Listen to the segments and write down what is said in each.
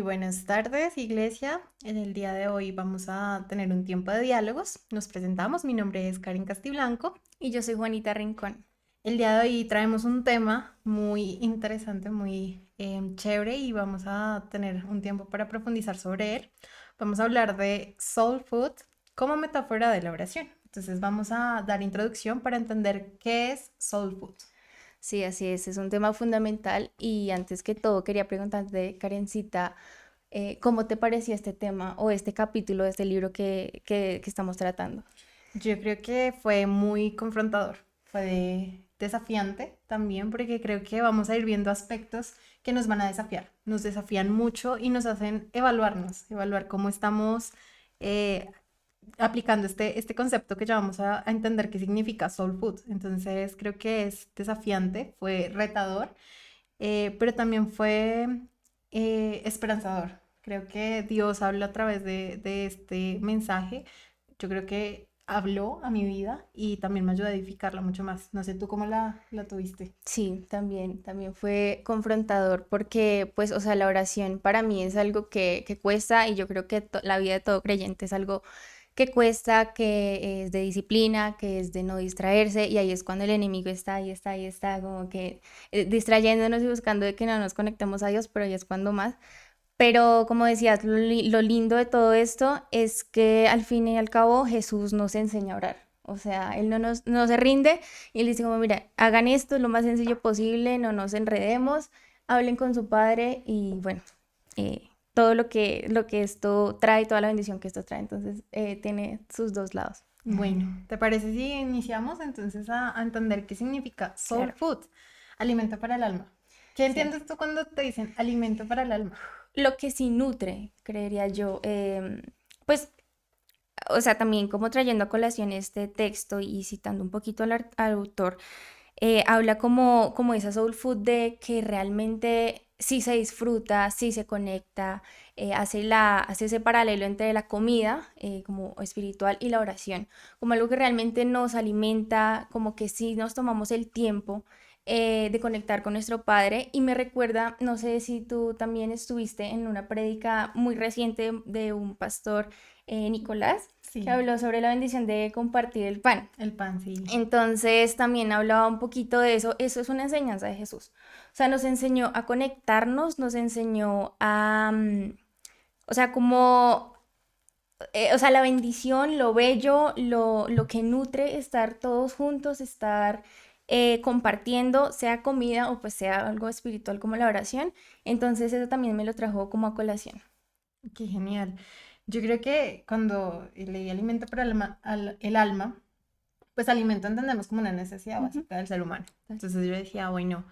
Muy buenas tardes, Iglesia. En el día de hoy vamos a tener un tiempo de diálogos. Nos presentamos, mi nombre es Karen Castiblanco. Y yo soy Juanita Rincón. El día de hoy traemos un tema muy interesante, muy chévere y vamos a tener un tiempo para profundizar sobre él. Vamos a hablar de soul food como metáfora de la oración. Entonces vamos a dar introducción para entender qué es soul food. Sí, así es un tema fundamental y antes que todo quería preguntarte, Karencita, ¿cómo te parecía este tema o este capítulo de este libro que estamos tratando? Yo creo que fue muy confrontador, fue desafiante también porque creo que vamos a ir viendo aspectos que nos van a desafiar, nos desafían mucho y nos hacen evaluarnos, evaluar cómo estamos eh, aplicando este concepto que ya vamos a entender qué significa soul food. Entonces creo que es desafiante, fue retador, pero también fue esperanzador. Creo que Dios habla a través de este mensaje. Yo creo que habló a mi vida y también me ayudó a edificarla mucho más. No sé tú cómo la tuviste. Sí, también fue confrontador porque, pues, o sea, la oración para mí es algo que cuesta y yo creo que la vida de todo creyente es algo que cuesta, que es de disciplina, que es de no distraerse y ahí es cuando el enemigo está, ahí está, como que distrayéndonos y buscando de que no nos conectemos a Dios, pero ahí es cuando más. Pero como decías, lo lindo de todo esto es que al fin y al cabo Jesús nos enseña a orar. O sea, Él no se rinde y Él dice como, mira, hagan esto lo más sencillo posible, no nos enredemos, hablen con su Padre y bueno, todo lo que esto trae, toda la bendición que esto trae. Entonces, tiene sus dos lados. Bueno, ¿te parece si iniciamos entonces a entender qué significa soul Claro, food? Alimento para el alma. ¿Qué sí. entiendes tú cuando te dicen alimento para el alma? Lo que sí nutre, creería yo, pues o sea, también como trayendo a colación este texto y citando un poquito al autor, habla como esa soul food de que realmente sí se disfruta, sí se conecta, hace ese paralelo entre la comida como espiritual y la oración, como algo que realmente nos alimenta, como que sí nos tomamos el tiempo de conectar con nuestro Padre y me recuerda, no sé si tú también estuviste en una prédica muy reciente de un pastor, Nicolás, que Sí, habló sobre la bendición de compartir el pan. el pan, sí. Entonces también hablaba un poquito de eso. Eso es una enseñanza de Jesús. O sea, nos enseñó a conectarnos, nos enseñó a, o sea, como, o sea, la bendición, lo bello, lo que nutre estar todos juntos, estar compartiendo, sea comida o pues sea algo espiritual como la oración. Entonces eso también me lo trajo como a colación. Qué genial. Yo creo que cuando leí alimento para el alma, pues alimento entendemos como una necesidad Ujú. básica del ser humano. Entonces yo decía, bueno,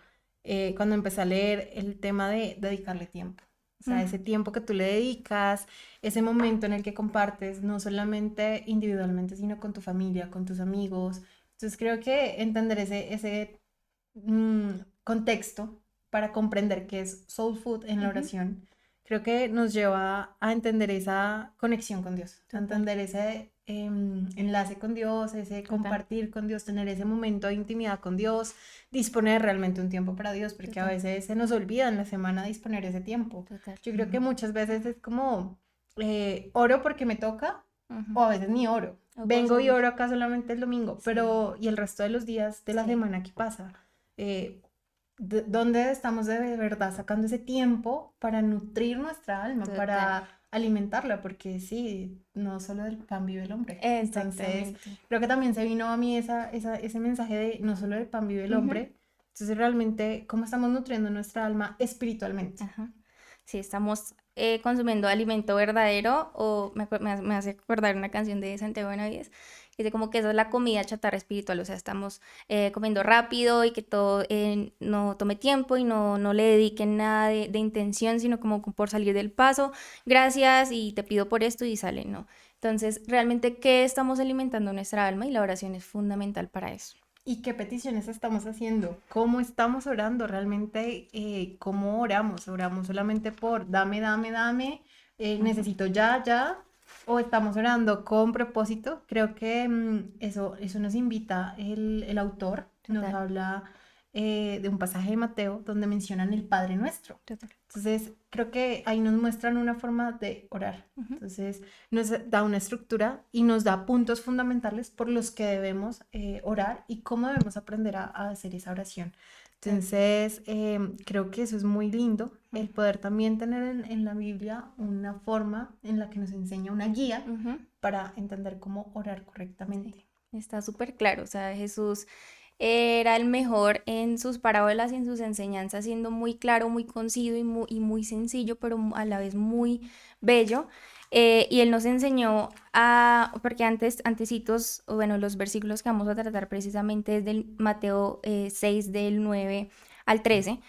cuando empecé a leer el tema de dedicarle tiempo, o sea, ese Mm, tiempo que tú le dedicas, ese momento en el que compartes, no solamente individualmente, sino con tu familia, con tus amigos. Entonces creo que entender ese contexto para comprender qué es soul food en la ujú. oración, creo que nos lleva a entender esa conexión con Dios, a Total, entender ese enlace con Dios, ese total, compartir con Dios, tener ese momento de intimidad con Dios, disponer realmente un tiempo para Dios, porque a total, veces se nos olvida en la semana disponer ese tiempo. total. Yo creo que muchas veces es como oro porque me toca, Ujú. o a veces ni oro. O por Vengo y salir. oro acá solamente el domingo, Sí, pero ¿y el resto de los días de la sí, semana qué pasa? Eh, ¿Dónde estamos de verdad sacando ese tiempo para nutrir nuestra alma, total. para alimentarla? Porque sí, no solo del pan vive el hombre. Entonces, Exactamente. creo que también se vino a mí ese mensaje de no solo del pan vive el Ujú. hombre. Entonces, realmente, ¿cómo estamos nutriendo nuestra alma espiritualmente? Ajá. Sí, estamos consumiendo alimento verdadero o me hace acordar una canción de Santiago Benavides que dice como que eso es la comida chatarra espiritual, o sea, estamos comiendo rápido y que todo no tome tiempo y no le dediquen nada de intención, sino como por salir del paso, gracias y te pido por esto y sale, ¿no? Entonces, realmente, ¿qué estamos alimentando nuestra alma? Y la oración es fundamental para eso. ¿Y qué peticiones estamos haciendo? ¿Cómo estamos orando? Realmente, ¿cómo oramos? ¿Oramos solamente por dame, dame, dame? Ujú. ¿Necesito ya, ya? ¿O estamos orando con propósito? Creo que eso nos invita el autor, nos Total. habla de un pasaje de Mateo donde mencionan el Padre Nuestro. Total. Entonces, creo que ahí nos muestran una forma de orar. Ujú. Entonces, nos da una estructura y nos da puntos fundamentales por los que debemos orar y cómo debemos aprender a hacer esa oración. Sí. Entonces, creo que eso es muy lindo, el Ujú. poder también tener en la Biblia una forma en la que nos enseña una guía Ujú. para entender cómo orar correctamente. Sí, está súper claro. O sea, Jesús era el mejor en sus parábolas y en sus enseñanzas, siendo muy claro, muy conciso y muy sencillo, pero a la vez muy bello. Y él nos enseñó a, porque antecitos, o bueno, los versículos que vamos a tratar precisamente es del Mateo 6, del 9 al 13.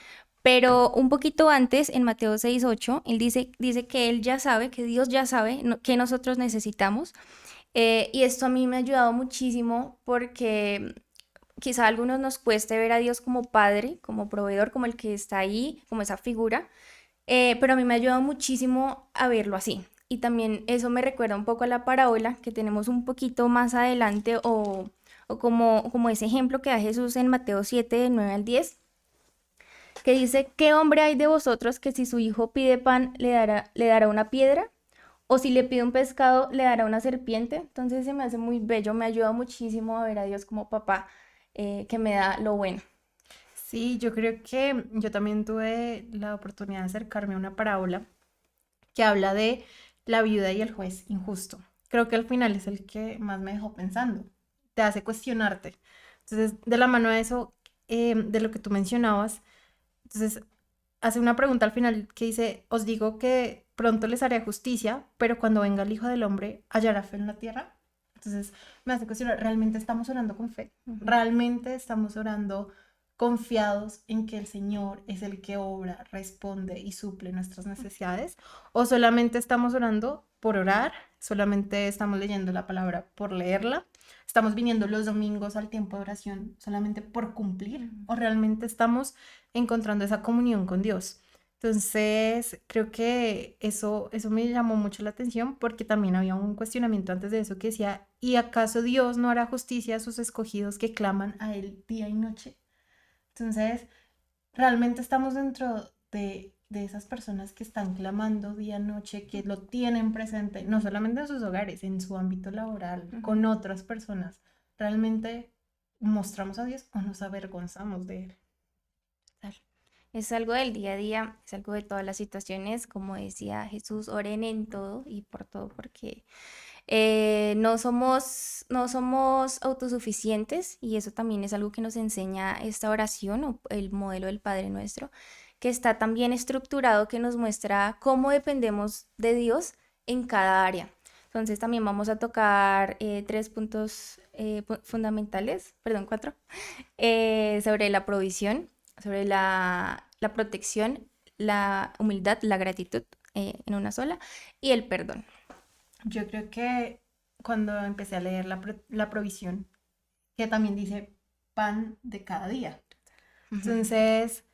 Pero un poquito antes, en Mateo 6:8, él dice que él ya sabe, que Dios ya sabe que nosotros necesitamos. Y esto a mí me ha ayudado muchísimo porque quizá a algunos nos cueste ver a Dios como padre, como proveedor, como el que está ahí, como esa figura, pero a mí me ha ayudado muchísimo a verlo así. Y también eso me recuerda un poco a la parábola que tenemos un poquito más adelante o como ese ejemplo que da Jesús en Mateo 7, de 9 al 10, que dice, ¿qué hombre hay de vosotros que si su hijo pide pan le dará una piedra? O si le pide un pescado, le dará una serpiente. Entonces se me hace muy bello, me ayuda muchísimo a ver a Dios como papá, que me da lo bueno. Sí, yo creo que yo también tuve la oportunidad de acercarme a una parábola que habla de la viuda y el juez injusto. Creo que al final es el que más me dejó pensando, te hace cuestionarte. Entonces, de la mano de eso, de lo que tú mencionabas, entonces hace una pregunta al final que dice, os digo que pronto les haré justicia, pero cuando venga el Hijo del Hombre, ¿hallará fe en la tierra? Entonces me hace cuestionar, ¿realmente estamos orando con fe? Ujú. ¿Realmente estamos orando confiados en que el Señor es el que obra, responde y suple nuestras necesidades? ¿O solamente estamos orando por orar? ¿Solamente estamos leyendo la palabra por leerla? ¿Estamos viniendo los domingos al tiempo de oración solamente por cumplir? ¿O realmente estamos encontrando esa comunión con Dios? Entonces, creo que eso me llamó mucho la atención porque también había un cuestionamiento antes de eso que decía, ¿y acaso Dios no hará justicia a sus escogidos que claman a Él día y noche? Entonces, realmente estamos dentro de esas personas que están clamando día y noche, que lo tienen presente, no solamente en sus hogares, en su ámbito laboral, Ujú. con otras personas. ¿Realmente mostramos a Dios o nos avergonzamos de Él? Total. Es algo del día a día, es algo de todas las situaciones, como decía Jesús, oren en todo y por todo, porque no somos autosuficientes y eso también es algo que nos enseña esta oración o el modelo del Padre Nuestro, que está tan bien estructurado que nos muestra cómo dependemos de Dios en cada área. Entonces también vamos a tocar tres puntos fundamentales, perdón, cuatro, sobre la provisión, sobre la protección, la humildad, la gratitud en una sola y el perdón. Yo creo que cuando empecé a leer la provisión, que también dice pan de cada día. Ujú. Entonces,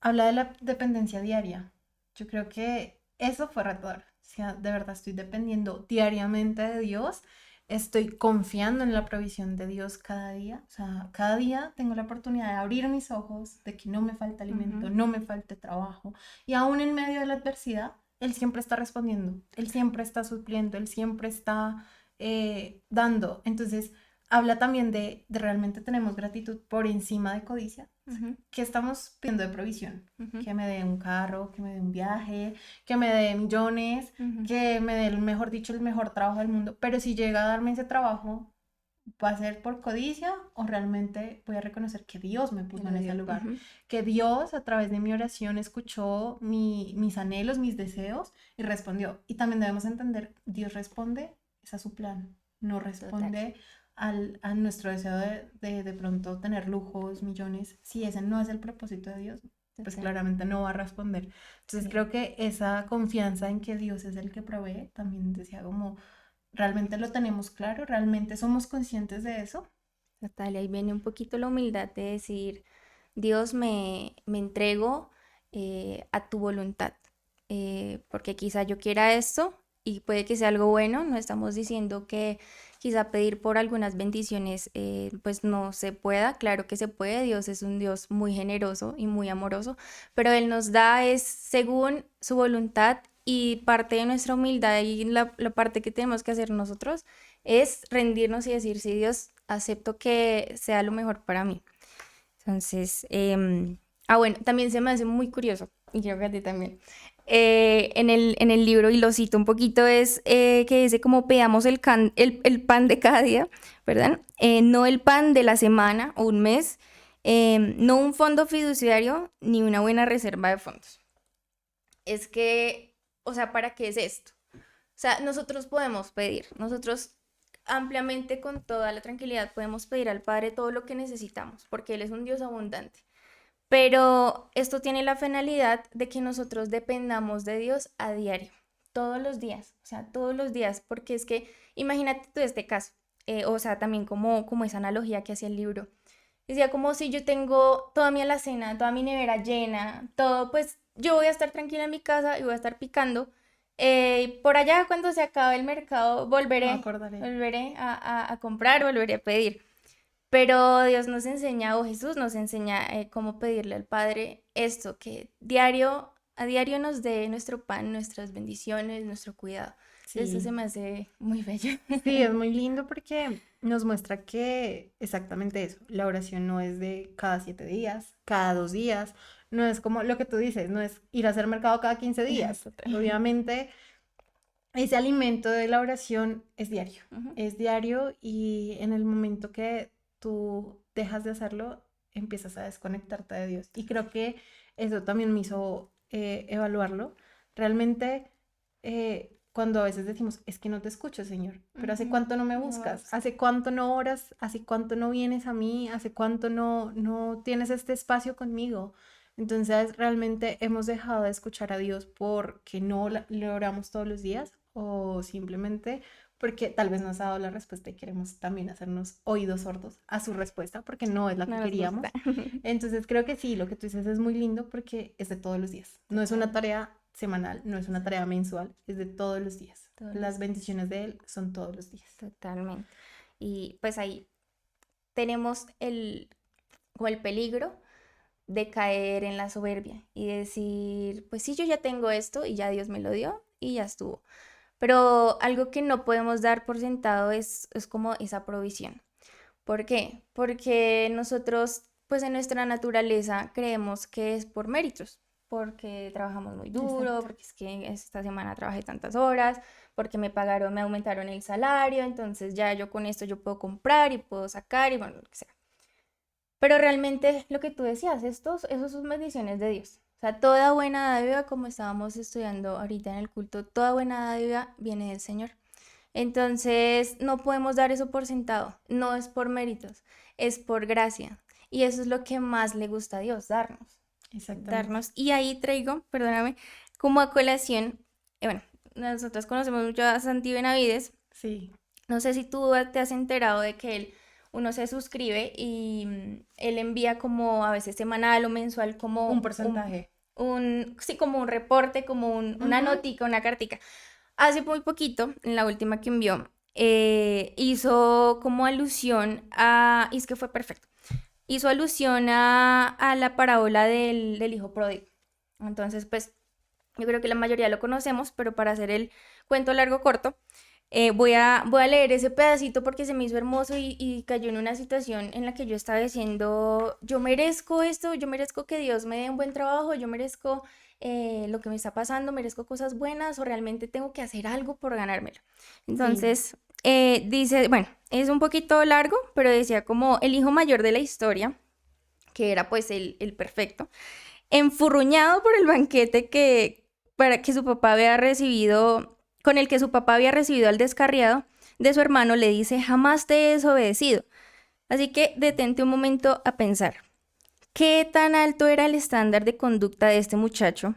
habla de la dependencia diaria. Yo creo que eso fue retador. O sea, de verdad estoy dependiendo diariamente de Dios. Estoy confiando en la provisión de Dios cada día. O sea, cada día tengo la oportunidad de abrir mis ojos, de que no me falte alimento, Ujú. no me falte trabajo. Y aún en medio de la adversidad, Él siempre está respondiendo, Él siempre está supliendo, Él siempre está dando. Entonces, habla también de realmente tenemos gratitud por encima de codicia. Ujú. ¿Qué estamos pidiendo de provisión? Ujú. Que me dé un carro, que me dé un viaje, que me dé millones, Ujú. que me dé, mejor dicho, el mejor trabajo del mundo. Pero si llega a darme ese trabajo, ¿va a ser por codicia o realmente voy a reconocer que Dios me Me puso lo en ese dio. lugar? Ujú. Que Dios a través de mi oración escuchó mis anhelos, mis deseos y respondió. Y también debemos entender, Dios responde, es a su plan, no Total. responde a nuestro deseo de pronto tener lujos, millones. Si ese no es el propósito de Dios, pues Total. claramente no va a responder. Entonces Sí. creo que esa confianza en que Dios es el que provee, también decía como, ¿realmente lo tenemos claro? ¿Realmente somos conscientes de eso? Total. Y ahí viene un poquito la humildad de decir, Dios, me entrego a tu voluntad. Porque quizá yo quiera esto y puede que sea algo bueno. No estamos diciendo quizá pedir por algunas bendiciones pues no se pueda. Claro que se puede, Dios es un Dios muy generoso y muy amoroso, pero Él nos da es según su voluntad, y parte de nuestra humildad y la parte que tenemos que hacer nosotros es rendirnos y decir, sí, Dios, acepto que sea lo mejor para mí. Entonces, bueno, también se me hace muy curioso, y creo que a ti también, en el libro, y lo cito un poquito, es que dice como pedamos el pan de cada día, ¿verdad? No el pan de la semana o un mes, no un fondo fiduciario ni una buena reserva de fondos. Es que, o sea, ¿para qué es esto? O sea, nosotros podemos pedir, nosotros ampliamente con toda la tranquilidad podemos pedir al Padre todo lo que necesitamos, porque Él es un Dios abundante. Pero esto tiene la finalidad de que nosotros dependamos de Dios a diario, todos los días, o sea, todos los días, porque es que imagínate tú este caso, o sea, también como esa analogía que hacía el libro. Decía como si yo tengo toda mi alacena, toda mi nevera llena, todo, pues yo voy a estar tranquila en mi casa y voy a estar picando. Por allá cuando se acabe el mercado Me volveré, acordaré. volveré a comprar, volveré a pedir. Pero Dios nos enseña, o Jesús nos enseña cómo pedirle al Padre esto, que a diario nos dé nuestro pan, nuestras bendiciones, nuestro cuidado. Eso se Sí. me hace muy bello. Sí, es muy lindo porque nos muestra que exactamente eso, la oración no es de cada 7 días, cada 2 días, no es como lo que tú dices, no es ir a hacer mercado cada 15 días. Total. Obviamente, ese alimento de la oración Ujú. es diario y en el momento que tú dejas de hacerlo, empiezas a desconectarte de Dios. Y creo que eso también me hizo evaluarlo. Realmente, cuando a veces decimos, es que no te escucho, Señor, pero ¿hace Ujú. cuánto no me No buscas? vas. ¿Hace cuánto no oras? ¿Hace cuánto no vienes a mí? ¿Hace cuánto no tienes este espacio conmigo? Entonces, realmente hemos dejado de escuchar a Dios porque no le oramos todos los días o simplemente porque tal vez nos ha dado la respuesta y queremos también hacernos oídos sordos a su respuesta porque no es la No que nos gusta. queríamos. Entonces, creo que sí, lo que tú dices es muy lindo porque es de todos los días. No es una Total. tarea semanal, no es una tarea mensual, es de todos los días. Todos Las los días. bendiciones de Él son todos los días. Totalmente. Y pues ahí tenemos como el peligro de caer en la soberbia y decir, pues sí, yo ya tengo esto y ya Dios me lo dio y ya estuvo. Pero algo que no podemos dar por sentado es como esa provisión. ¿Por qué? Porque nosotros, pues en nuestra naturaleza, creemos que es por méritos, porque trabajamos muy duro, Exacto. porque es que esta semana trabajé tantas horas, porque me pagaron, me aumentaron el salario, entonces ya yo con esto yo puedo comprar y puedo sacar y bueno, lo que sea. Pero realmente lo que tú decías, esos son bendiciones de Dios. O sea, toda buena dádiva, como estábamos estudiando ahorita en el culto, toda buena dádiva viene del Señor. Entonces, no podemos dar eso por sentado. No es por méritos, es por gracia. Y eso es lo que más le gusta a Dios, darnos. Exactamente. Darnos. Y ahí traigo, perdóname, como a colación, bueno, nosotros conocemos mucho a Santi Benavides. Sí, No sé si tú te has enterado de que uno se suscribe y él envía como a veces semanal o mensual un como porcentaje. sí, como un reporte, como una Ujú. notica, una cartica. Hace muy poquito, en la última que envió, hizo como alusión y es que fue perfecto, hizo alusión a la parábola del hijo pródigo. Entonces, pues, yo creo que la mayoría lo conocemos, pero para hacer el cuento largo corto, voy a leer ese pedacito porque se me hizo hermoso y cayó en una situación en la que yo estaba diciendo, yo merezco esto, yo merezco que Dios me dé un buen trabajo, yo merezco lo que me está pasando, merezco cosas buenas o realmente tengo que hacer algo por ganármelo. Sí, Entonces, dice, bueno, es un poquito largo, pero decía como el hijo mayor de la historia, que era pues el perfecto, enfurruñado por el banquete para que su papá había recibido, con el que su papá había recibido al descarriado de su hermano, le dice, jamás te he desobedecido. Así que detente un momento a pensar, ¿qué tan alto era el estándar de conducta de este muchacho?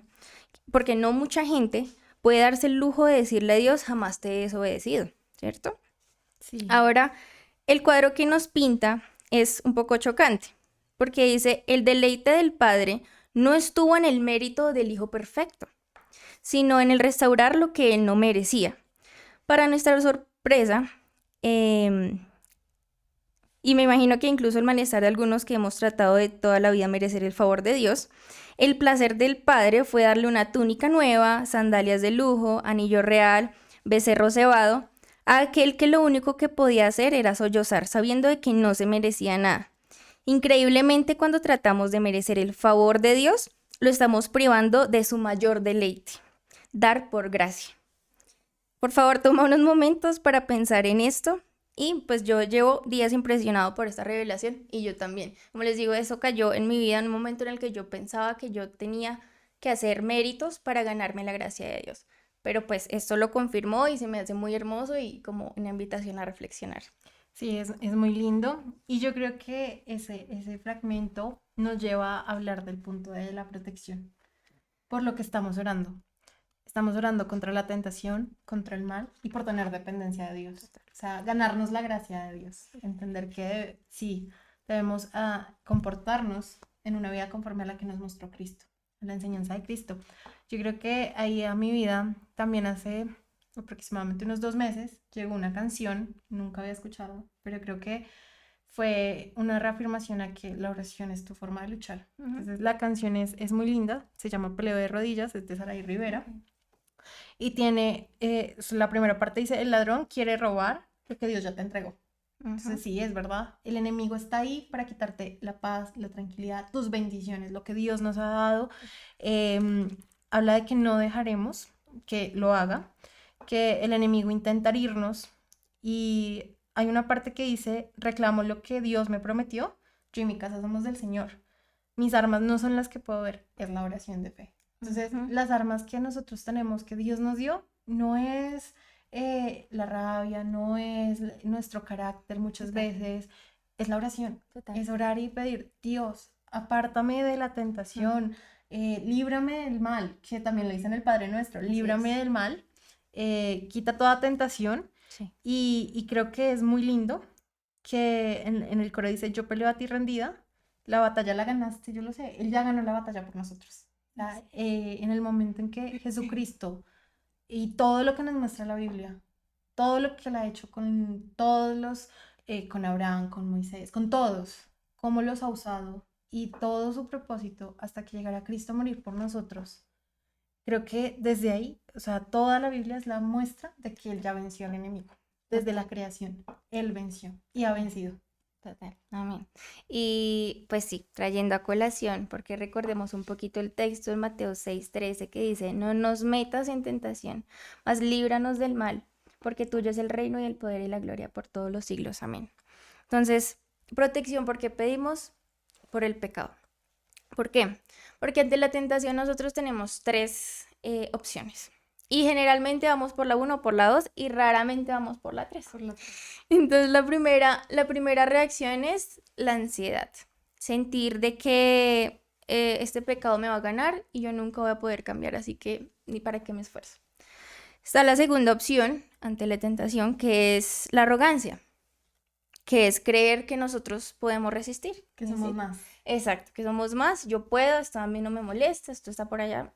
Porque no mucha gente puede darse el lujo de decirle a Dios, jamás te he desobedecido, ¿cierto? sí, Ahora, el cuadro que nos pinta es un poco chocante, porque dice, el deleite del Padre no estuvo en el mérito del Hijo perfecto, sino en el restaurar lo que él no merecía. Para nuestra sorpresa, Em, y me imagino que incluso el malestar de algunos que hemos tratado de toda la vida merecer el favor de Dios, el placer del Padre fue darle una túnica nueva, sandalias de lujo, anillo real, becerro cebado, a aquel que lo único que podía hacer era sollozar, sabiendo de que no se merecía nada. Increíblemente, cuando tratamos de merecer el favor de Dios, lo estamos privando de su mayor deleite, dar por gracia. Por favor, toma unos momentos para pensar en esto. Y pues yo llevo días impresionado por esta revelación y yo también. Como les digo, eso cayó en mi vida en un momento en el que yo pensaba que yo tenía que hacer méritos para ganarme la gracia de Dios. Pero pues esto lo confirmó y se me hace muy hermoso y como una invitación a reflexionar. Sí, es muy lindo y yo creo que ese fragmento nos lleva a hablar del punto de la protección, por lo que estamos orando. Estamos orando contra la tentación, contra el mal y por tener dependencia de Dios. O sea, ganarnos la gracia de Dios. Entender que sí, debemos comportarnos en una vida conforme a la que nos mostró Cristo, a la enseñanza de Cristo. Yo creo que ahí a mi vida también hace aproximadamente unos 2 meses llegó una canción, nunca había escuchado, pero creo que fue una reafirmación a que la oración es tu forma de luchar. Entonces la canción es muy linda, se llama Peleo de Rodillas, es de Saray Rivera. Y tiene, la primera parte dice, el ladrón quiere robar lo que Dios ya te entregó. Entonces sí, es verdad, el enemigo está ahí para quitarte la paz, la tranquilidad, tus bendiciones, lo que Dios nos ha dado. Habla de que no dejaremos que lo haga, que el enemigo intenta herirnos y hay una parte que dice, reclamo lo que Dios me prometió, yo y mi casa somos del Señor. Mis armas no son las que puedo ver, es la oración de fe. Entonces, las armas que nosotros tenemos, que Dios nos dio, no es la rabia, no es nuestro carácter muchas veces, es la oración. Es orar y pedir, Dios, apártame de la tentación, líbrame del mal, que también lo dice en el Padre Nuestro, líbrame del mal, quita toda tentación. Sí. Y creo que es muy lindo que en el coro dice, yo peleo a ti rendida, la batalla la ganaste, yo lo sé, Él ya ganó la batalla por nosotros. En el momento en que Jesucristo y todo lo que nos muestra la Biblia, todo lo que Él ha hecho con todos los, con Abraham, con Moisés, con todos, cómo los ha usado y todo su propósito hasta que llegara Cristo a morir por nosotros. Creo que desde ahí, o sea, toda la Biblia es la muestra de que Él ya venció al enemigo. Desde la creación, Él venció y ha vencido. Total, amén. Y pues sí, trayendo a colación, porque recordemos un poquito el texto en Mateo 6:13 que dice, no nos metas en tentación, mas líbranos del mal, porque tuyo es el reino y el poder y la gloria por todos los siglos, amén. Entonces, protección, porque pedimos por el pecado. ¿Por qué? Porque ante la tentación nosotros tenemos tres opciones. Y generalmente vamos por la 1 o por la 2 y raramente vamos por la 3. Entonces la primera reacción es la ansiedad. Sentir de que este pecado me va a ganar y yo nunca voy a poder cambiar, así que ni para qué me esfuerzo. Está la segunda opción ante la tentación, que es la arrogancia, que es creer que nosotros podemos resistir. Que somos más. Exacto, que somos más, yo puedo, esto a mí no me molesta, esto está por allá.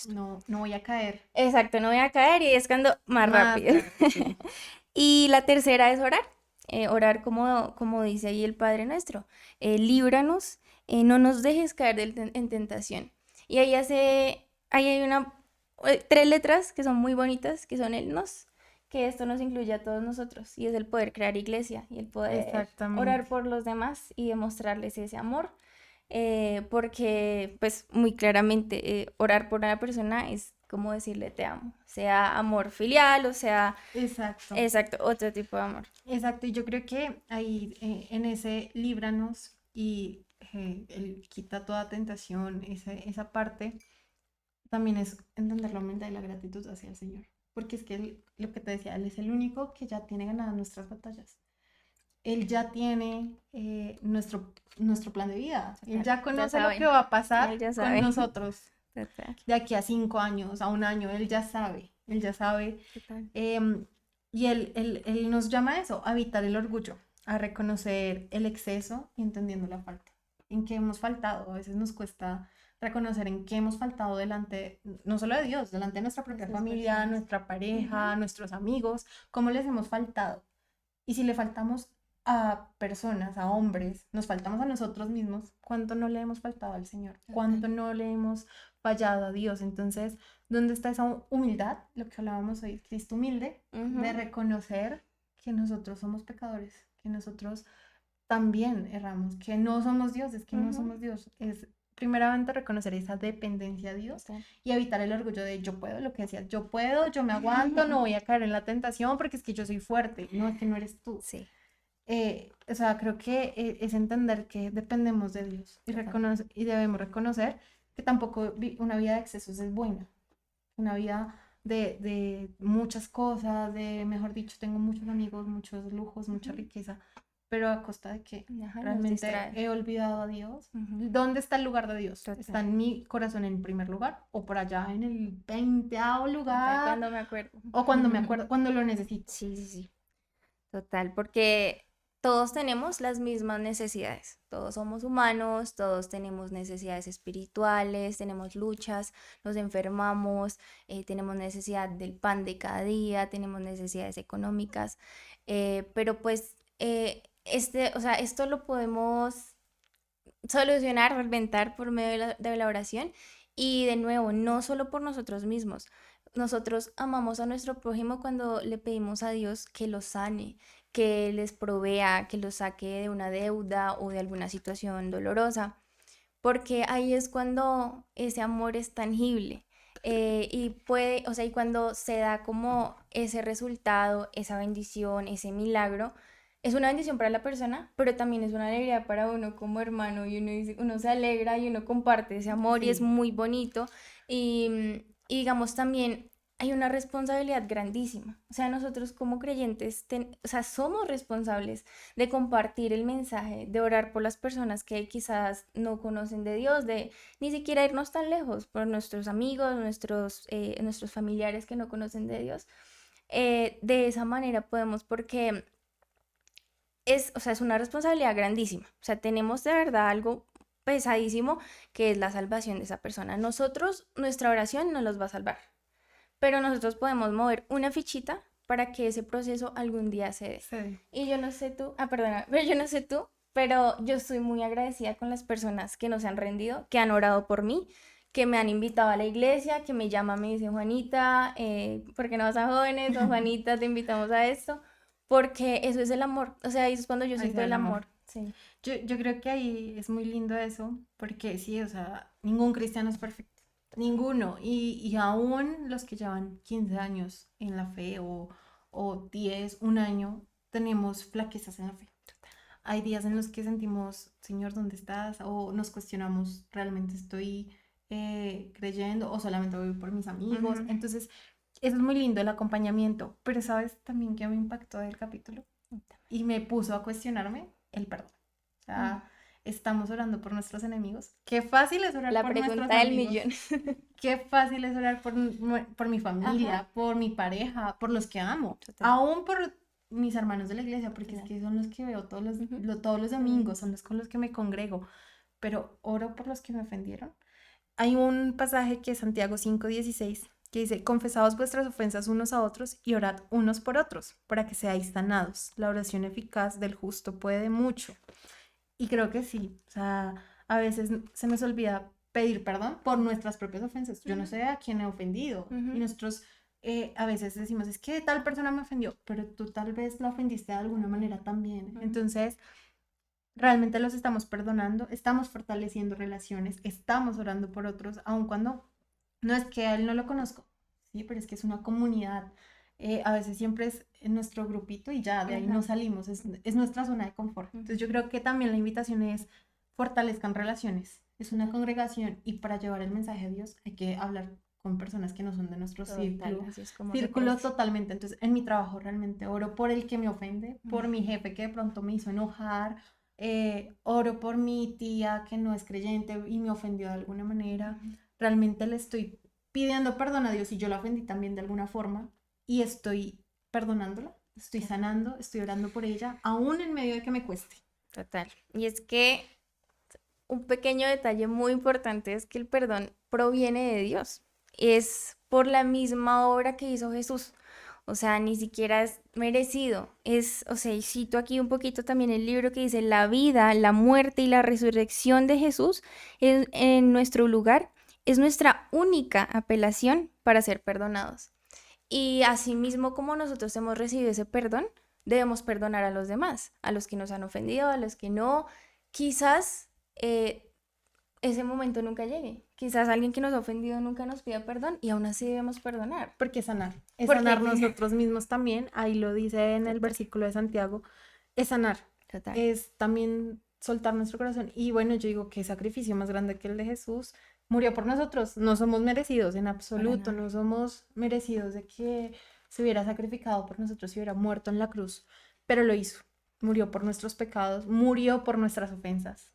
No voy a caer. Exacto, no voy a caer y es cuando más rápido. Sí. Y la tercera es orar. Orar como dice ahí el Padre Nuestro. Líbranos, no nos dejes caer en tentación. Y ahí hay 3 letras que son muy bonitas, que son el nos, que esto nos incluye a todos nosotros. Y es el poder crear iglesia y el poder orar por los demás y demostrarles ese amor. Porque pues muy claramente orar por una persona es como decirle te amo, sea amor filial o sea exacto, otro tipo de amor. Exacto, y yo creo que ahí en ese líbranos y él quita toda tentación, esa parte también es entender la humildad y la gratitud hacia el Señor, porque es que lo que te decía, Él es el único que ya tiene ganadas nuestras batallas. Él ya tiene nuestro plan de vida. Él ya conoce lo que va a pasar con nosotros. De aquí a 5 años, a 1 año, Él ya sabe. Él ya sabe. Y él nos llama a eso, a evitar el orgullo, a reconocer el exceso y entendiendo la falta. En qué hemos faltado. A veces nos cuesta reconocer en qué hemos faltado delante, no solo de Dios, delante de nuestra propia familia, nuestra pareja, nuestros amigos, cómo les hemos faltado. Y si le faltamos a personas, a hombres, nos faltamos a nosotros mismos, ¿cuánto no le hemos faltado al Señor? ¿Cuánto no le hemos fallado a Dios? Entonces, ¿dónde está esa humildad? Lo que hablábamos hoy, Cristo humilde, de reconocer que nosotros somos pecadores, que nosotros también erramos, que no somos Dios, es que no somos Dios. Es primeramente reconocer esa dependencia a Dios y evitar el orgullo de yo puedo, lo que decías, yo puedo, yo me aguanto, no voy a caer en la tentación porque es que yo soy fuerte. No, es que no eres tú. Sí, O sea, creo que es entender que dependemos de Dios y, y debemos reconocer que tampoco una vida de excesos es buena. Una vida de muchas cosas, de, mejor dicho, tengo muchos amigos, muchos lujos, mucha riqueza, pero a costa de que ajá, nos realmente distrae. he olvidado a Dios. ¿Dónde está el lugar de Dios? Total. ¿Está en mi corazón en primer lugar o por allá en el 20º Total, lugar? cuando me acuerdo. O cuando me acuerdo, cuando lo necesito. Sí, sí, sí. Total, porque todos tenemos las mismas necesidades. Todos somos humanos, todos tenemos necesidades espirituales, tenemos luchas, nos enfermamos, tenemos necesidad del pan de cada día, tenemos necesidades económicas, pero pues o sea, esto lo podemos solucionar, solventar por medio de la oración y de nuevo, no solo por nosotros mismos. Nosotros amamos a nuestro prójimo cuando le pedimos a Dios que los sane, que les provea, que los saque de una deuda o de alguna situación dolorosa, porque ahí es cuando ese amor es tangible. Y puede, o sea, y cuando se da como ese resultado, esa bendición, ese milagro, es una bendición para la persona, pero también es una alegría para uno como hermano y uno se alegra y uno comparte ese amor y es Sí. muy bonito. Y digamos también hay una responsabilidad grandísima. O sea, nosotros como creyentes, o sea, somos responsables de compartir el mensaje, de orar por las personas que quizás no conocen de Dios, de ni siquiera irnos tan lejos, por nuestros amigos, nuestros familiares que no conocen de Dios. De esa manera podemos, porque o sea, es una responsabilidad grandísima. O sea, tenemos de verdad algo pesadísimo que es la salvación de esa persona. Nosotros, nuestra oración no los va a salvar, pero nosotros podemos mover una fichita para que ese proceso algún día se dé. Sí. Y yo no sé tú, perdona, pero yo no sé tú, pero yo estoy muy agradecida con las personas que no se han rendido, que han orado por mí, que me han invitado a la iglesia, que me llaman, me dicen, Juanita, ¿por qué no vas a jóvenes? O Juanita, te invitamos a esto, porque eso es el amor, o sea, eso es cuando yo Ahí siento está el el amor. amor. Sí. Yo creo que ahí es muy lindo eso, porque sí, o sea, ningún cristiano es perfecto, ninguno, y aún los que llevan 15 años en la fe o 10, un año, tenemos flaquezas en la fe. Hay días en los que sentimos, Señor, ¿dónde estás? O nos cuestionamos, ¿realmente estoy creyendo o solamente voy por mis amigos? Entonces, eso es muy lindo, el acompañamiento, pero ¿sabes también que me impactó del capítulo? Y me puso a cuestionarme el perdón. O sea, estamos orando por nuestros enemigos. Qué fácil es orar La por nuestros pregunta del amigos. millón. Qué fácil es orar por mi familia, Ajá. por mi pareja, por los que amo. Total. Aún por mis hermanos de la iglesia, porque es que son los que veo todos los domingos, son los con los que me congrego. Pero oro por los que me ofendieron. Hay un pasaje que es Santiago 5:16 que dice, confesaos vuestras ofensas unos a otros y orad unos por otros, para que seáis sanados. La oración eficaz del justo puede mucho. Y creo que sí, o sea, a veces se nos olvida pedir perdón por nuestras propias ofensas. Yo no sé a quién he ofendido. Y nosotros a veces decimos, es que tal persona me ofendió, pero tú tal vez la ofendiste de alguna manera también. Entonces, realmente los estamos perdonando, estamos fortaleciendo relaciones, estamos orando por otros, aun cuando no es que a él no lo conozco, sí, pero es que es una comunidad. A veces siempre es en nuestro grupito y ya de ahí no salimos, es nuestra zona de confort. Entonces yo creo que también la invitación es fortalezcan relaciones, es una congregación y para llevar el mensaje a Dios hay que hablar con personas que no son de nuestro círculo, Así es como se círculo crece. totalmente. Entonces en mi trabajo realmente oro por el que me ofende, por mi jefe que de pronto me hizo enojar, oro por mi tía que no es creyente y me ofendió de alguna manera. Realmente le estoy pidiendo perdón a Dios y yo la ofendí también de alguna forma y estoy perdonándola, estoy sanando, estoy orando por ella, aún en medio de que me cueste. Total. Y es que un pequeño detalle muy importante es que el perdón proviene de Dios. Es por la misma obra que hizo Jesús. O sea, ni siquiera es merecido. O sea, y cito aquí un poquito también el libro que dice, la vida, la muerte y la resurrección de Jesús en nuestro lugar es nuestra única apelación para ser perdonados. Y asimismo, como nosotros hemos recibido ese perdón, debemos perdonar a los demás, a los que nos han ofendido, a los que no. Quizás ese momento nunca llegue. Quizás alguien que nos ha ofendido nunca nos pida perdón y aún así debemos perdonar. Porque sanar, es Porque sanar nosotros mismos también, ahí lo dice en el total, versículo de Santiago, es sanar, total. es también soltar nuestro corazón. Y bueno, yo digo, qué sacrificio más grande que el de Jesús. Murió por nosotros, no somos merecidos en Para absoluto, nada. no somos merecidos de que se hubiera sacrificado por nosotros, se hubiera muerto en la cruz, pero lo hizo, murió por nuestros pecados, murió por nuestras ofensas,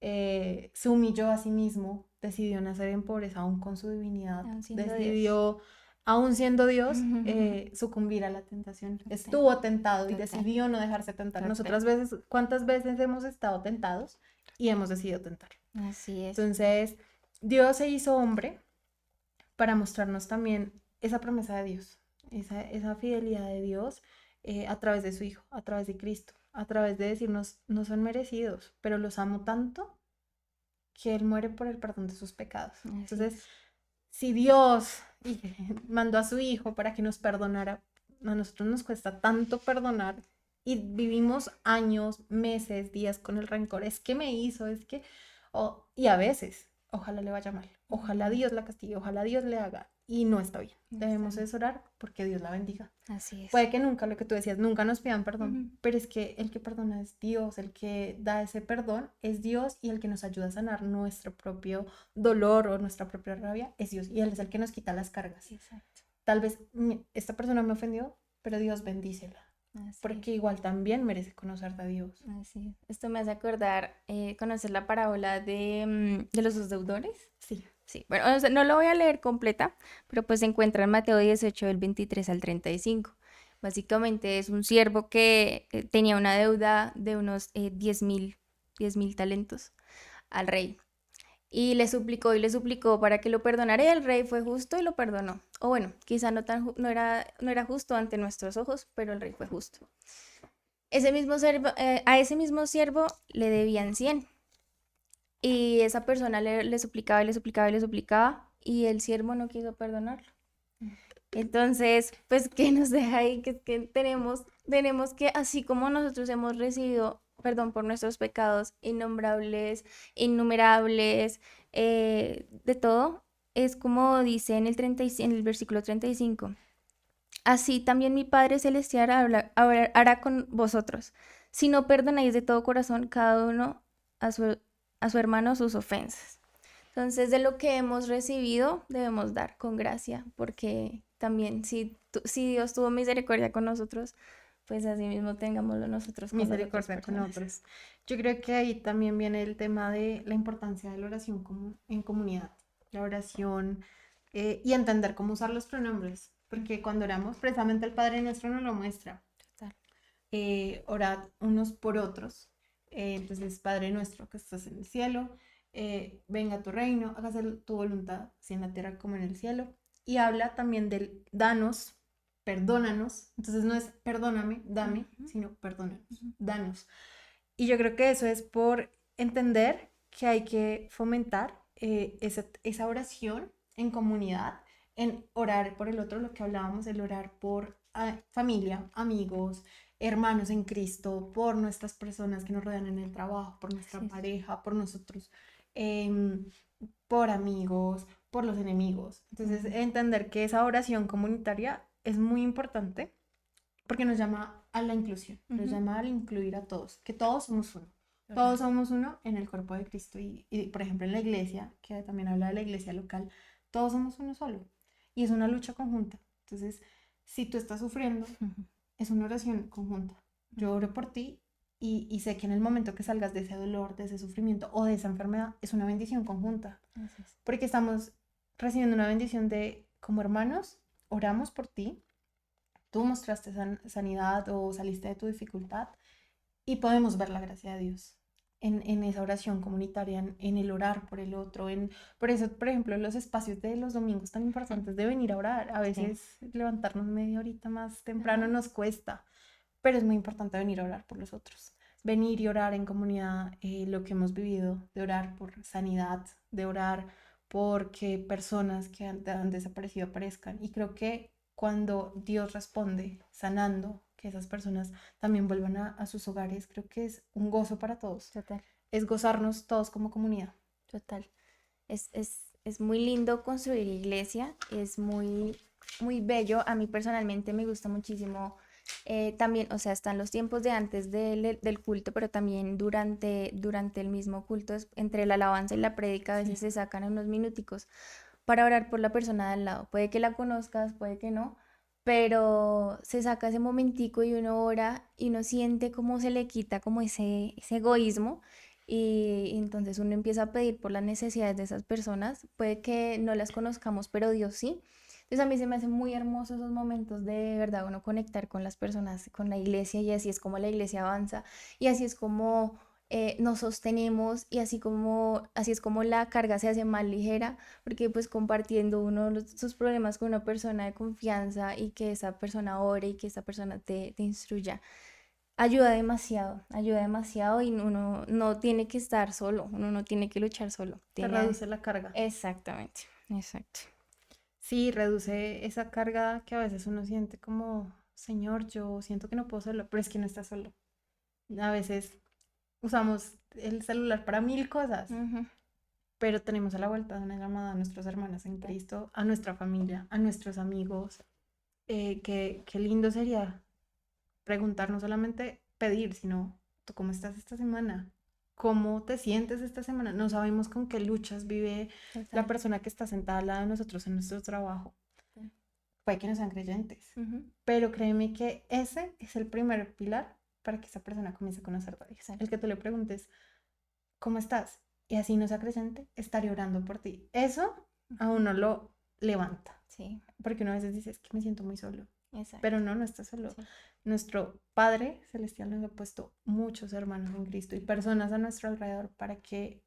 se humilló a sí mismo, decidió nacer en pobreza aún con su divinidad, Aún siendo Dios. decidió, aún siendo Dios, sucumbir a la tentación. Total, Estuvo tentado y total, decidió no dejarse tentar. total. Nosotras veces, ¿cuántas veces hemos estado tentados y hemos decidido tentar? Así es. Entonces, Dios se hizo hombre para mostrarnos también esa promesa de Dios, esa fidelidad de Dios a través de su Hijo, a través de Cristo, a través de decirnos, no son merecidos, pero los amo tanto que Él muere por el perdón de sus pecados. Así Entonces, es. si Dios mandó a su Hijo para que nos perdonara, a nosotros nos cuesta tanto perdonar y vivimos años, meses, días con el rencor. Es que me hizo, es que... y a veces, ojalá le vaya mal, ojalá Dios la castigue, ojalá Dios le haga. Y no está bien. No está Debemos bien. es orar porque Dios la bendiga. Así es. Puede que nunca, lo que tú decías, nunca nos pidan perdón, Ujú. pero es que el que perdona es Dios, el que da ese perdón es Dios y el que nos ayuda a sanar nuestro propio dolor o nuestra propia rabia es Dios y Él es el que nos quita las cargas. Exacto. Tal vez esta persona me ofendió, pero Dios bendícela, Así es. porque igual también merece conocer de Dios. Así es. Esto me hace acordar, conocer la parábola de los dos deudores. Sí, Sí, bueno, o sea, no lo voy a leer completa, pero pues se encuentra en Mateo 18, del 23 al 35. Básicamente es un siervo que tenía una deuda de unos 10.000 talentos al rey. Y le suplicó para que lo perdonara y el rey fue justo y lo perdonó. O bueno, quizá no era justo ante nuestros ojos, pero el rey fue justo. A ese mismo siervo le debían 100. Y esa persona le suplicaba y le suplicaba y le suplicaba y el siervo no quiso perdonarlo. Entonces, pues, ¿qué nos deja ahí? Que tenemos que, así como nosotros hemos recibido perdón por nuestros pecados innombrables, innumerables, de todo, es como dice en el versículo 35. Así también mi Padre Celestial hará con vosotros, si no perdonáis de todo corazón cada uno a su hermano sus ofensas. Entonces, de lo que hemos recibido, debemos dar con gracia, porque también si Dios tuvo misericordia con nosotros, pues así mismo tengámoslo nosotros con las otras misericordia con personas. otros. Yo creo que ahí también viene el tema de la importancia de la oración en comunidad, la oración y entender cómo usar los pronombres, porque cuando oramos, precisamente el Padre Nuestro nos lo muestra. Total. Orad unos por otros. Entonces, Padre Nuestro que estás en el cielo, venga tu reino, hágase tu voluntad, así en la tierra como en el cielo. Y habla también del danos, perdónanos. Entonces no es perdóname, dame, Ujú, sino perdónanos, ujú. danos. Y yo creo que eso es por entender que hay que fomentar esa oración en comunidad, en orar por el otro, lo que hablábamos, el orar por familia, amigos, hermanos en Cristo, por nuestras personas que nos rodean en el trabajo, por nuestra Así es. pareja, por nosotros, em, por amigos, por los enemigos. Entonces, Ujú. entender que esa oración comunitaria es muy importante porque nos llama a la inclusión, nos Ujú. llama al incluir a todos, que todos somos uno. Total. Todos somos uno en el cuerpo de Cristo por ejemplo, en la iglesia, que también habla de la iglesia local, todos somos uno solo. Y es una lucha conjunta. Entonces, si tú estás sufriendo, Ujú. es una oración conjunta. Yo oro por ti y sé que en el momento que salgas de ese dolor, de ese sufrimiento o de esa enfermedad, es una bendición conjunta. Así es. Porque estamos recibiendo una bendición de, como hermanos, oramos por ti, tú mostraste sanidad o saliste de tu dificultad y podemos ver la gracia de Dios. en esa oración comunitaria, en el orar por el otro, por eso, por ejemplo, los espacios de los domingos tan importantes de venir a orar. A Sí. veces levantarnos media horita más temprano Ajá. nos cuesta, pero es muy importante venir a orar por los otros. Venir y orar en comunidad, lo que hemos vivido, de orar por sanidad, de orar porque personas que han desaparecido aparezcan. Y creo que cuando Dios responde sanando, que esas personas también vuelvan a sus hogares, creo que es un gozo para todos. Total, Es gozarnos todos como comunidad. total. Es muy lindo construir iglesia, es muy, muy bello. A mí personalmente me gusta muchísimo también, o sea, están los tiempos de antes del culto, pero también durante el mismo culto, entre la alabanza y la prédica, a veces Sí. se sacan unos minuticos para orar por la persona de al lado. Puede que la conozcas, puede que no, pero se saca ese momentico y uno ora y uno siente cómo se le quita como ese egoísmo y entonces uno empieza a pedir por las necesidades de esas personas. Puede que no las conozcamos, pero Dios sí. Entonces a mí se me hacen muy hermosos esos momentos de verdad uno conectar con las personas, con la iglesia y así es como la iglesia avanza y así es como nos sostenemos y así es como la carga se hace más ligera porque pues compartiendo uno sus problemas con una persona de confianza y que esa persona ore y que esa persona te instruya, ayuda demasiado y uno no tiene que estar solo, uno no tiene que luchar solo. Te reduce la carga. Exactamente, exacto. Sí, reduce esa carga que a veces uno siente como, Señor, yo siento que no puedo solo, pero es que no estás solo. A veces usamos el celular para mil cosas, Ujú, pero tenemos a la vuelta de una llamada a nuestros hermanos en total. Cristo, a nuestra familia, a nuestros amigos. Qué lindo sería preguntar, no solamente pedir, sino, ¿tú cómo estás esta semana? ¿Cómo te sientes esta semana? No sabemos con qué luchas vive la Total. persona que está sentada al lado de nosotros en nuestro trabajo. Total. Puede que no sean creyentes, Ujú, pero créeme que ese es el primer pilar para que esa persona comience a conocer a Dios. El exacto. que tú le preguntes, ¿cómo estás? Y así no sea creyente, estaré orando por ti. Eso a Ujú, uno lo levanta, sí, porque uno a veces dice, es que me siento muy solo, pero exacto. no, no estás solo. Sí, Nuestro Padre Celestial nos ha puesto muchos hermanos en Cristo y personas a nuestro alrededor para que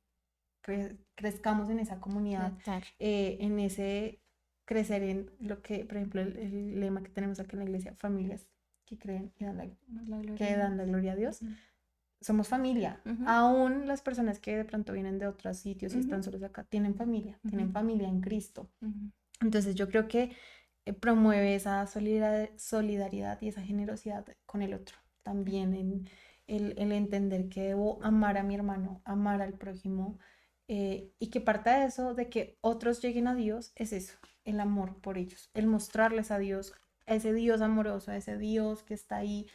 crezcamos en esa comunidad, total. en ese crecer en lo que, por ejemplo, el lema que tenemos aquí en la iglesia, familias que creen y La gloria que de dan la Dios. gloria a Dios. Ujú, Somos familia. ujú, Aún las personas que de pronto vienen de otros sitios y están ujú, solos acá, tienen ujú, familia en Cristo. ujú. Entonces yo creo que promueve esa solidaridad y esa generosidad con el otro. También en el entender que debo amar a mi hermano, amar al prójimo, y que parte de eso, de que otros lleguen a Dios, es eso, el amor por ellos, el mostrarles a Dios, a ese Dios amoroso, a ese Dios que está ahí,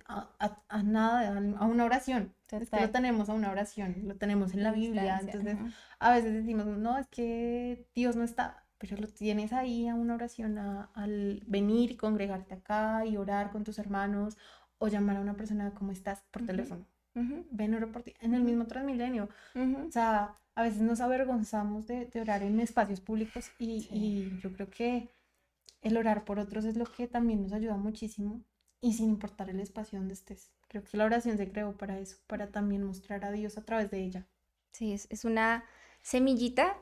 a nada, a una oración. Es que lo Total. tenemos a una oración, lo tenemos en De la Biblia, distancia. entonces Ujú, a veces decimos, no, es que Dios no está, pero lo tienes ahí a una oración, al venir y congregarte acá y orar con tus hermanos o llamar a una persona, ¿cómo estás? Por ujú, teléfono. ujú, Ven, ora por ti. En el ujú, mismo Transmilenio. ujú. O sea, a veces nos avergonzamos de orar en espacios públicos Sí. y yo creo que el orar por otros es lo que también nos ayuda muchísimo y sin importar el espacio donde estés. Creo que la oración se creó para eso, para también mostrar a Dios a través de ella. Sí, es una semillita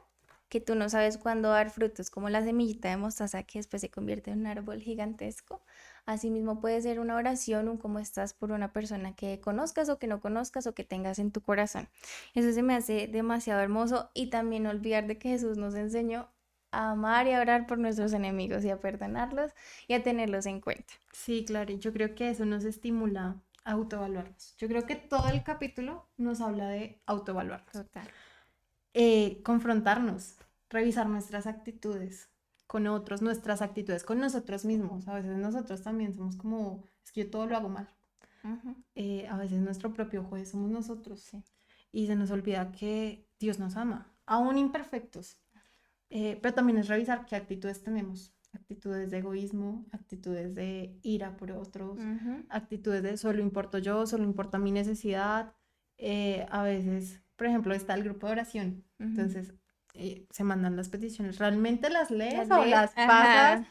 que tú no sabes cuándo dar frutos, como la semillita de mostaza que después se convierte en un árbol gigantesco. Asimismo puede ser una oración, un cómo estás por una persona que conozcas o que no conozcas o que tengas en tu corazón. Eso se me hace demasiado hermoso y también no olvidar de que Jesús nos enseñó a amar y a orar por nuestros enemigos y a perdonarlos y a tenerlos en cuenta. Sí, claro, y yo creo que eso nos estimula a autoevaluarnos. Yo creo que todo el capítulo nos habla de autoevaluarnos, Total. confrontarnos, revisar nuestras actitudes con otros, nuestras actitudes con nosotros mismos. A veces nosotros también somos como, es que yo todo lo hago mal. Ujú, A veces nuestro propio juez somos nosotros sí. y se nos olvida que Dios nos ama, aún imperfectos. Pero también es revisar qué actitudes tenemos. Actitudes de egoísmo, actitudes de ira por otros, Ujú, actitudes de solo importo yo, solo importa mi necesidad. A veces, por ejemplo, está el grupo de oración. ujú. Entonces, se mandan las peticiones. ¿Realmente las ¿Las lees o lees? las pasas Ajá.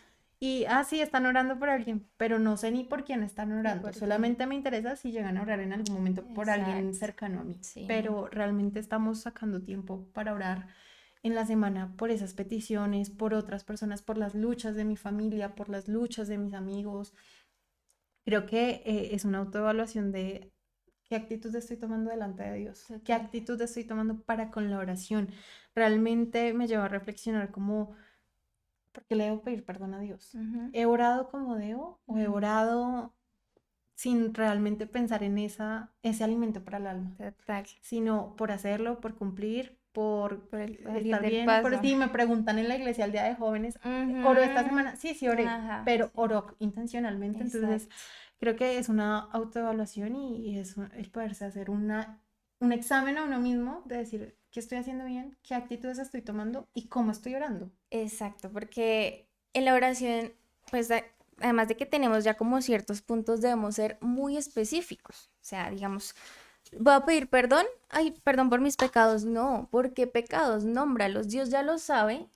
y, sí, están orando por alguien, pero no sé ni por quién están ¿Y orando. por qué? Solamente me interesa si llegan a orar en algún momento por alguien Exacto. cercano a mí. Sí, no. Pero realmente estamos sacando tiempo para orar en la semana por esas peticiones, por otras personas, por las luchas de mi familia, por las luchas de mis amigos. Creo que es una autoevaluación de qué actitud estoy tomando delante de Dios, qué Total. actitud estoy tomando para con la oración. Realmente me lleva a reflexionar como, ¿por qué le debo pedir perdón a Dios? Ujú. ¿He orado como debo o he orado sin realmente pensar en ese alimento para el alma? Total. Sino por hacerlo, por cumplir, por Por el salir estar del bien, por paso. si me preguntan en la iglesia el día de jóvenes, ¿oró esta Ujú. semana? Sí, sí oré, Ajá, pero sí, oró intencionalmente. Entonces exacto. creo que es una autoevaluación y es el poderse hacer un examen a uno mismo de decir qué estoy haciendo bien, qué actitudes estoy tomando y cómo estoy orando. Exacto, porque en la oración, pues además de que tenemos ya como ciertos puntos, debemos ser muy específicos. O sea, digamos, voy a pedir perdón, ay, perdón por mis pecados. No, ¿por qué pecados? Nómbralos, Dios ya lo sabe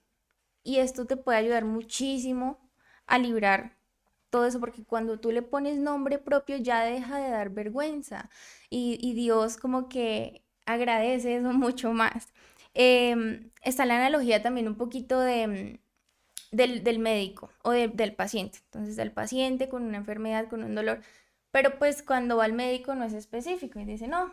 y esto te puede ayudar muchísimo a librar todo eso, porque cuando tú le pones nombre propio ya deja de dar vergüenza y Dios como que agradece eso mucho más. Está la analogía también un poquito del médico o del paciente. Entonces, el paciente con una enfermedad, con un dolor, pero pues cuando va al médico no es específico y dice, no,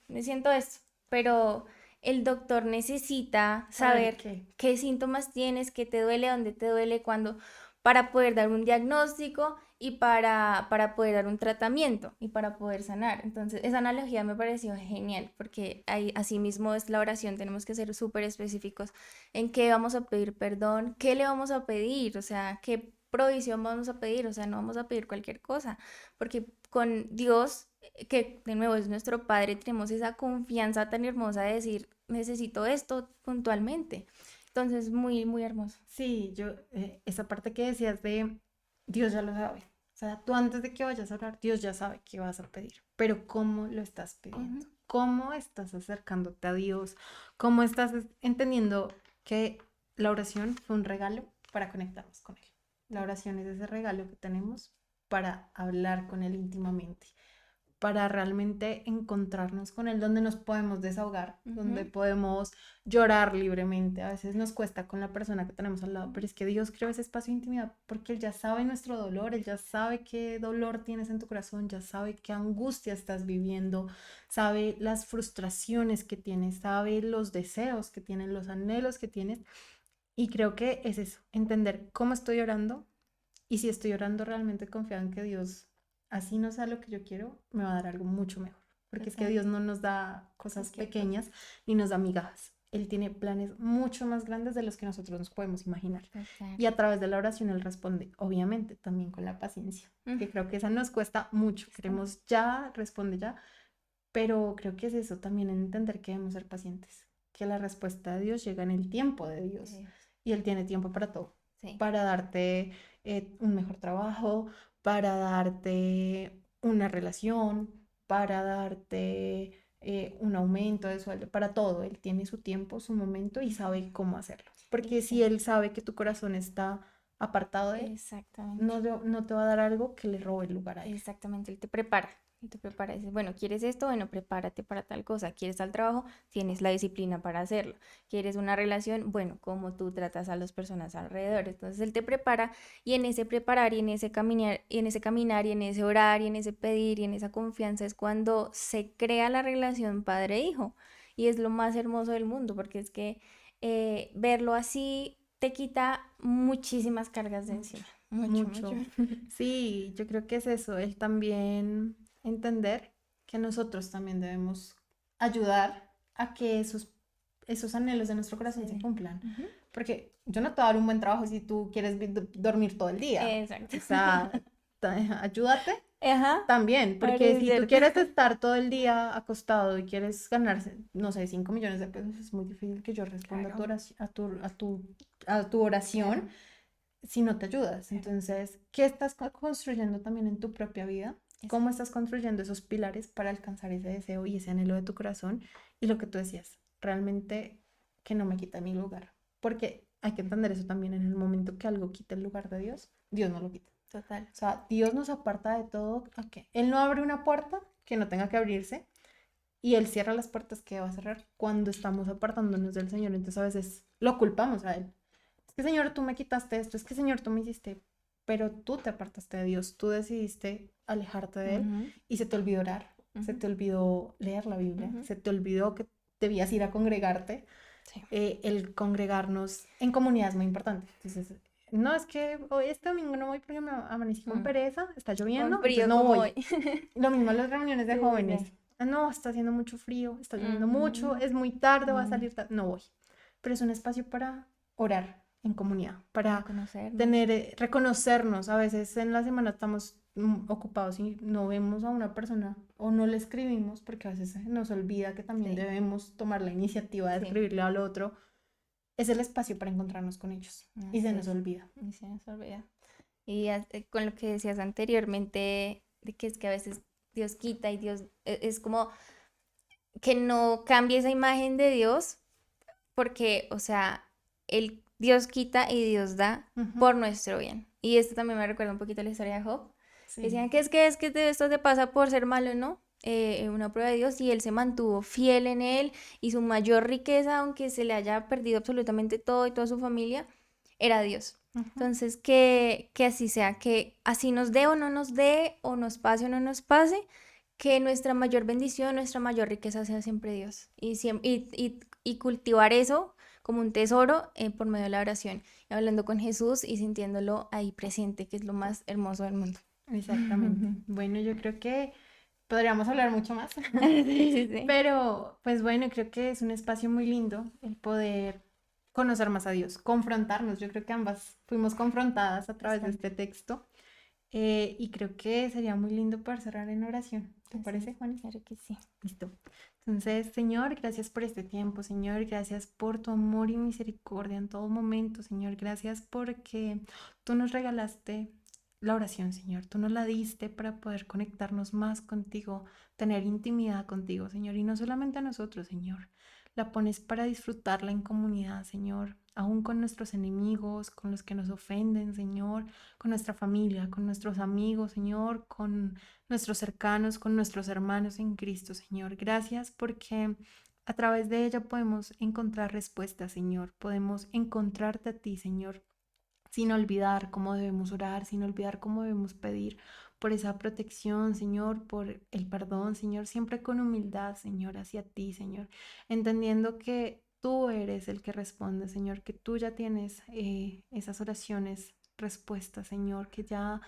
me siento esto, pero el doctor necesita Saber saber qué. qué síntomas tienes, qué te duele, dónde te duele, cuándo, para poder dar un diagnóstico y para poder dar un tratamiento y para poder sanar. Entonces, esa analogía me pareció genial porque ahí, así mismo es la oración, tenemos que ser súper específicos en qué vamos a pedir perdón, qué le vamos a pedir, o sea, qué provisión vamos a pedir, o sea, no vamos a pedir cualquier cosa, porque con Dios, que de nuevo es nuestro Padre, tenemos esa confianza tan hermosa de decir, necesito esto puntualmente. Entonces, muy, muy hermoso. Sí, esa parte que decías de Dios ya lo sabe. O sea, tú antes de que vayas a orar, Dios ya sabe qué vas a pedir, pero ¿cómo lo estás Ujú. pidiendo? ¿Cómo estás acercándote a Dios? ¿Cómo estás entendiendo que la oración fue un regalo para conectarnos con Él? La oración es ese regalo que tenemos para hablar con Él íntimamente, para realmente encontrarnos con Él, donde nos podemos desahogar, donde Ujú. podemos llorar libremente. A veces nos cuesta con la persona que tenemos al lado, pero es que Dios creó ese espacio de intimidad porque Él ya sabe nuestro dolor, Él ya sabe qué dolor tienes en tu corazón, ya sabe qué angustia estás viviendo, sabe las frustraciones que tienes, sabe los deseos que tienes, los anhelos que tienes. Y creo que es eso, entender cómo estoy orando y si estoy orando realmente confiado en que Dios, así no sea lo que yo quiero, me va a dar algo mucho mejor. Porque es que Total, Dios no nos da cosas cualquier cosa. pequeñas ni nos da migajas. Él tiene planes mucho más grandes de los que nosotros nos podemos imaginar. Total. Y a través de la oración Él responde, obviamente, también con la paciencia. Mm, Que creo que esa nos cuesta mucho. bastante. Queremos ya, responde ya. Pero creo que es eso también, entender que debemos ser pacientes. Que la respuesta de Dios llega en el tiempo de Dios. Dios. Y Él tiene tiempo para todo, Sí. para darte un mejor trabajo, para darte una relación, para darte un aumento de sueldo, para todo. Él tiene su tiempo, su momento y sabe cómo hacerlo. Y Porque si sí, Él sabe que tu corazón está apartado de Él, exactamente. no te va a dar algo que le robe el lugar a Él. Exactamente, él te prepara. Él te prepara, dice, bueno, ¿quieres esto? Bueno, prepárate para tal cosa. ¿Quieres tal trabajo? Tienes la disciplina para hacerlo. ¿Quieres una relación? Bueno, cómo tú tratas a las personas alrededor. Entonces él te prepara y en ese preparar y en ese caminar y en ese caminar y en ese orar y en ese pedir y en esa confianza es cuando se crea la relación padre-hijo. Y es lo más hermoso del mundo porque es que verlo así te quita muchísimas cargas de Mucho, encima. Mucho, mucho. mucho. Sí, yo creo que es eso, el también entender que nosotros también debemos ayudar a que esos anhelos de nuestro corazón se Sí. cumplan. Ujú. Porque yo no te voy a dar un buen trabajo si tú quieres dormir todo el día. Exacto. O sea, ayúdate Ajá, también, ahora porque es si tú cierto. quieres estar todo el día acostado y quieres ganarse, no sé, 5 millones de pesos, es muy difícil que yo responda a tu Claro, oración, a tu oración claro, si no te ayudas. claro. Entonces, ¿qué estás construyendo también en tu propia vida? ¿Cómo Exacto. estás construyendo esos pilares para alcanzar ese deseo y ese anhelo de tu corazón? Y lo que tú decías, realmente que no me quita mi lugar. Porque hay que entender eso también, en el momento que algo quita el lugar de Dios, Dios no lo quita. Total. O sea, Dios nos aparta de todo. ¿A qué? Él no abre una puerta que no tenga que abrirse y Él cierra las puertas que va a cerrar cuando estamos apartándonos del Señor. Entonces a veces lo culpamos a Él. Es que Señor, tú me quitaste esto, es que Señor, tú me hiciste, pero tú te apartaste de Dios, tú decidiste alejarte de Él Ujú, y se te olvidó orar, se ujú, te olvidó leer la Biblia, ujú. se te olvidó que debías ir a congregarte. Sí. El congregarnos en comunidad es muy importante. Entonces, no es que hoy este domingo no voy porque me amanecí con Mm. pereza, está Con lloviendo, entonces frío no como voy. hoy. Lo mismo en las reuniones de Sí, sí, jóvenes. sí. Ah, no, está haciendo mucho frío, está lloviendo mucho, Ujú, es muy tarde, va a mm, salir tarde. No voy. Pero es un espacio para orar en comunidad, para para conocernos. tener, reconocernos. A veces en la semana estamos ocupados y no vemos a una persona o no le escribimos porque a veces se nos olvida que también Sí, debemos tomar la iniciativa de sí, escribirle al otro. Es el espacio para encontrarnos con ellos y se así nos es. olvida. Y se nos olvida. Y con lo que decías anteriormente, de que es que a veces Dios quita y Dios es como que no cambie esa imagen de Dios, porque, o sea, Dios quita y Dios da Ujú. por nuestro bien. Y esto también me recuerda un poquito a la historia de Job. Sí. Decían que esto te pasa por ser malo, ¿no? Una prueba de Dios y él se mantuvo fiel en él y su mayor riqueza, aunque se le haya perdido absolutamente todo y toda su familia, era Dios. Ujú. Entonces, que así sea, que así nos dé o no nos dé, o nos pase o no nos pase, que nuestra mayor bendición, nuestra mayor riqueza sea siempre Dios. Y cultivar eso como un tesoro por medio de la oración, y hablando con Jesús y sintiéndolo ahí presente, que es lo más hermoso del mundo. Exactamente. Bueno, yo creo que podríamos hablar mucho más, Sí, sí, sí. pero pues bueno, creo que es un espacio muy lindo el poder conocer más a Dios, confrontarnos. Yo creo que ambas fuimos confrontadas a través de Bastante. este texto y creo que sería muy lindo poder cerrar en oración. ¿Te Así es, parece, Juanes? claro que sí. Listo. Entonces, Señor, gracias por este tiempo, Señor, gracias por tu amor y misericordia en todo momento, Señor, gracias porque tú nos regalaste la oración, Señor, tú nos la diste para poder conectarnos más contigo, tener intimidad contigo, Señor, y no solamente a nosotros, Señor, la pones para disfrutarla en comunidad, Señor, aún con nuestros enemigos, con los que nos ofenden, Señor, con nuestra familia, con nuestros amigos, Señor, con nuestros cercanos, con nuestros hermanos en Cristo, Señor. Gracias porque a través de ella podemos encontrar respuestas, Señor. Podemos encontrarte a ti, Señor, sin olvidar cómo debemos orar, sin olvidar cómo debemos pedir por esa protección, Señor, por el perdón, Señor, siempre con humildad, Señor, hacia ti, Señor, entendiendo que tú eres el que responde, Señor, que tú ya tienes esas oraciones respuestas, Señor, que ya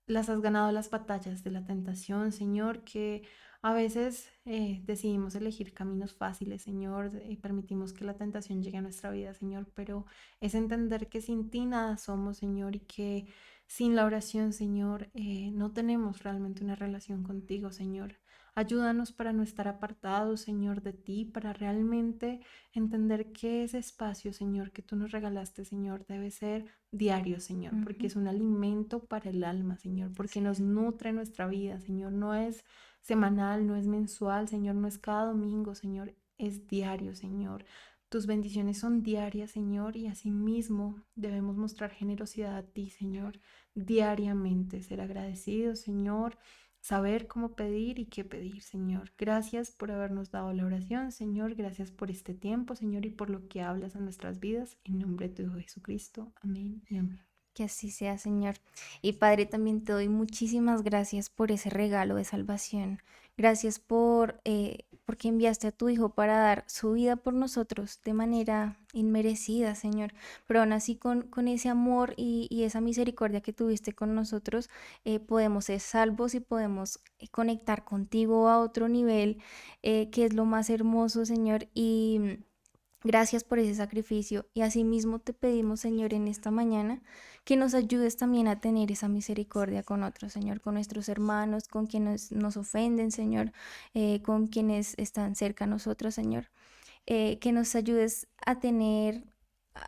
las has ganado las batallas de la tentación, Señor, que a veces decidimos elegir caminos fáciles, Señor, y permitimos que la tentación llegue a nuestra vida, Señor, pero es entender que sin ti nada somos, Señor, y que sin la oración, Señor, no tenemos realmente una relación contigo, Señor. Ayúdanos para no estar apartados, Señor, de ti, para realmente entender que ese espacio, Señor, que tú nos regalaste, Señor, debe ser diario, Señor, porque Ujú. es un alimento para el alma, Señor, porque Así nos es. nutre nuestra vida, Señor. No es semanal, no es mensual, Señor, no es cada domingo, Señor, es diario, Señor. Tus bendiciones son diarias, Señor, y asimismo debemos mostrar generosidad a ti, Señor, diariamente, ser agradecidos, Señor, saber cómo pedir y qué pedir, Señor. Gracias por habernos dado la oración, Señor. Gracias por este tiempo, Señor, y por lo que hablas en nuestras vidas. En nombre de tu Hijo Jesucristo. Amén y amén. Que así sea, Señor. Y Padre, también te doy muchísimas gracias por ese regalo de salvación. Gracias porque enviaste a tu Hijo para dar su vida por nosotros de manera inmerecida, Señor. Pero aún así, con ese amor y esa misericordia que tuviste con nosotros, podemos ser salvos y podemos conectar contigo a otro nivel, que es lo más hermoso, Señor. Y gracias por ese sacrificio y asimismo te pedimos, Señor, en esta mañana que nos ayudes también a tener esa misericordia con otros, Señor, con nuestros hermanos, con quienes nos ofenden, Señor, con quienes están cerca a nosotros, Señor. Que nos ayudes a tener,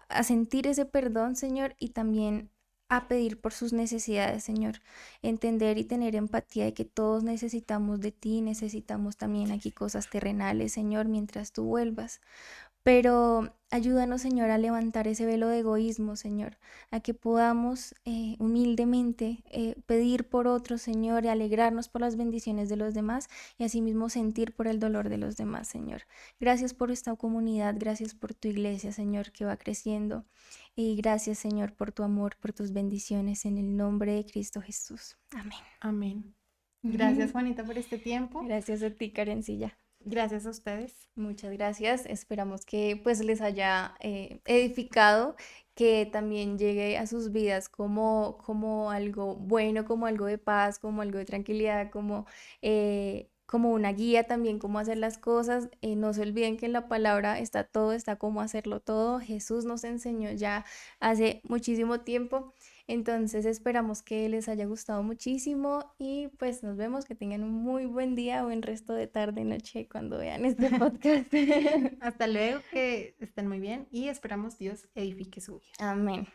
a sentir ese perdón, Señor, y también a pedir por sus necesidades, Señor. Entender y tener empatía de que todos necesitamos de ti, necesitamos también aquí cosas terrenales, Señor, mientras tú vuelvas. pero ayúdanos, Señor, a levantar ese velo de egoísmo, Señor, a que podamos humildemente pedir por otros, Señor, y alegrarnos por las bendiciones de los demás y asimismo sentir por el dolor de los demás, Señor. Gracias por esta comunidad, gracias por tu iglesia, Señor, que va creciendo. Y gracias, Señor, por tu amor, por tus bendiciones, en el nombre de Cristo Jesús. Amén. Amén. Gracias, Juanita, por este tiempo. Gracias a ti, Karencilla. Gracias a ustedes. Muchas gracias. Esperamos que pues les haya edificado, que también llegue a sus vidas como algo bueno, como algo de paz, como algo de tranquilidad, como una guía también, cómo hacer las cosas. No se olviden que en la palabra está todo, está cómo hacerlo todo. Jesús nos enseñó ya hace muchísimo tiempo. Entonces esperamos que les haya gustado muchísimo y pues nos vemos, que tengan un muy buen día, buen resto de tarde, noche cuando vean este podcast. Hasta luego, que estén muy bien y esperamos Dios edifique su vida. Amén.